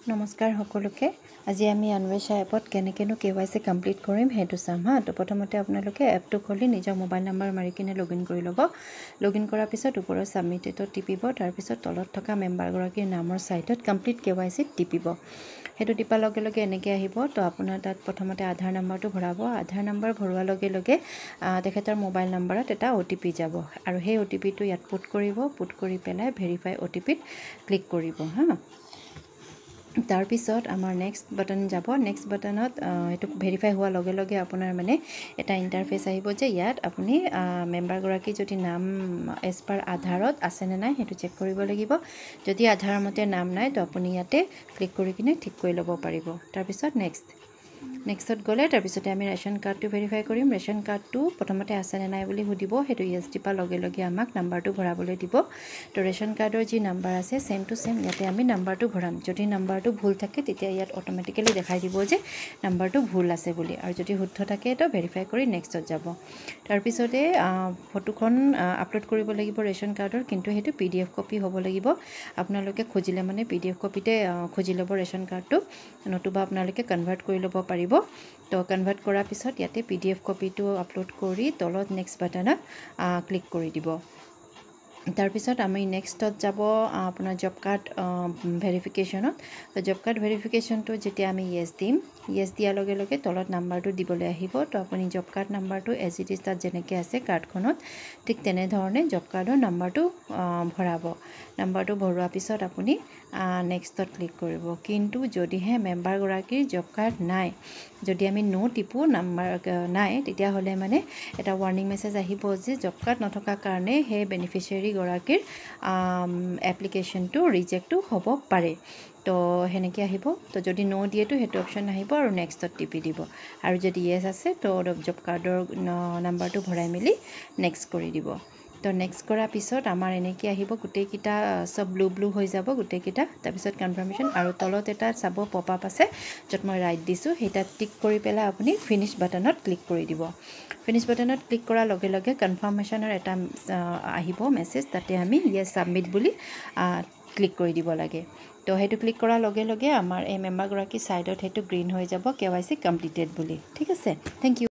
নমস্কাৰ সকলোকে আজি আমি আনৱেশা এপত কেনেকেনো কেৱাইচি কমপ্লিট কৰিম হেতু চাম হা তো প্ৰথমতে আপোনালোকে এপটো খুলি নিজৰ মোবাইল নম্বৰ মাৰি কিনে লগইন কৰি ল'ব লগইন কৰাৰ পিছত ওপৰৰ সাবমিটেডত টিপিব তাৰ পিছত তলত থকা মেম্বাৰ গৰাকীৰ নামৰ সাইটত কমপ্লিট কেৱাইচি টিপিব হেতু টিপাৰ লগে লগে এনেকৈ আহিব তো আপোনাৰ তাত প্ৰথমতে আধাৰ নম্বৰটো ভৰাব আধাৰ নম্বৰ ভৰোৱাৰ লগে লগে তেখেতৰ মোবাইল নম্বৰত এটা ওটিপি যাব আৰু সেই ওটিপিটো ইয়াত পুট কৰি পেলাই ভেৰিফাই ওটিপিত ক্লিক কৰিব হা তাৰ পিছত আমাৰ নেক্সট বাটন যাব নেক্সট বাটনত এটো ভেৰিফাই হোৱাৰ লগে লগে আপোনাৰ মানে এটা ইন্টাৰফেস আহিব যে ইয়াত আপুনি মেম্বাৰ গৰাকী যদি নাম এজ পাৰ আধাৰত আছে নে নাই হেতু চেক কৰিব লাগিব যদি আধাৰ মতে নাম নাই তো আপুনি ইয়াতে ক্লিক কৰি কিনে ঠিক কৰি ল'ব পাৰিব তাৰ পিছত নেক্সটত গলে তাৰ পিছতে আমি ৰেশন কাৰ্ডটো ভেৰিফাই কৰিম ৰেশন কাৰ্ডটো প্ৰথমতে আছে নে নাই বুলি সুধিব হেতু ইয়েস টিপা লগে লগে আমাক নাম্বাৰটো ভৰাবলৈ দিব তো ৰেশন কাৰ্ডৰ যি নাম্বাৰ আছে সেম টু সেম ইয়াতে আমি নাম্বাৰটো ভৰাম যদি নাম্বাৰটো ভুল থাকে তেতিয়া ইয়াত অটোমেটিক্যালি দেখাই দিব যে নাম্বাৰটো ভুল আছে বুলি আৰু যদি শুদ্ধ থাকে তো ভেৰিফাই কৰি নেক্সটত যাব তাৰ পিছতে ফটোখন আপলোড কৰিব লাগিব ৰেশন কাৰ্ডৰ কিন্তু হেতু পিডিএফ কপি হ'ব লাগিব আপোনালোকে খুজিলে মানে পিডিএফ কপিতে খুজি ল'ব ৰেশন কাৰ্ডটো নতুবা আপোনালোকে কনভাৰ্ট কৰি ল'ব পাৰিব তো কনভাৰ্ট কৰাৰ পিছত ইয়াতে পিডিএফ কপিটো আপলোড কৰি তলত নেক্সট বাটনত ক্লিক কৰি দিব তাৰ পিছত আমি নেক্সটত যাব আপোনাৰ জব কাৰ্ড ভেৰিফিকেশনত তো জব কাৰ্ড ভেৰিফিকেশনটো যেতিয়া আমি ইয়েস দিম ইয়েস দিয়াৰ লগে লগে তলত নাম্বাৰটো দিবলৈ আহিব তো আপুনি জব কাৰ্ড নাম্বাৰটো এজ ইট ইজ তাত যেনেকৈ আছে কাৰ্ডখনত ঠিক তেনে ধৰণে জব কাৰ্ডৰ নাম্বাৰটো ভৰাব নাম্বাৰটো ভৰোৱাৰ পিছত আপুনি নেক্সটত ক্লিক কৰিব কিন্তু যদিহে মেম্বাৰ গৰাকীৰ জব কাৰ্ড নাই যদি আমি নো টিপু নাম্বাৰ নাই তেতিয়া হলে মানে এটা ওয়াৰ্নিং মেছেজ আহিব যে জব কাৰ্ড নথকা কাৰণে হে বেনিফিচিয়াৰী গৰাকীৰ এপ্লিকেশনটো ৰিজেক্টটো হ'ব পাৰে তো হেনেকে আহিব তো যদি নো দিয়ে তো হেতু অপশন আহিব আৰু নেক্সটত টিপি দিব আৰু যদি ইয়েস আছে তো জব কাৰ্ডৰ নাম্বাৰটো ভৰাই মেলি নেক্সট কৰি দিব তো নেক্সট কৰাৰ পিছত আমাৰ এনেকৈ আহিব গোটেইকিটা সব ব্লু হৈ যাব গোটেইকিটা তাৰ পিছত কনফাৰ্মেশন আৰু তলত এটা চাব পপ আপ আছে যত মই ৰাইট দিছো হেটা টিক কৰি পেলাই আপুনি ফিনিশ বাটনত ক্লিক কৰি দিব ফিনিশ বাটনত ক্লিক কৰাৰ লগে লগে কনফাৰ্মেশনৰ এটা আহিব মেছেজ তাতে আমি ইয়েস সাবমিট বুলি ক্লিক কৰি দিব লাগে তো হেতু ক্লিক কৰাৰ লগে লগে আমাৰ এই মেম্বাৰ গৰাকী সাইডত হেতু গ্ৰীন হৈ যাব কেৱাইচি কমপ্লিটেড বুলি ঠিক আছে থ্যাংক ইউ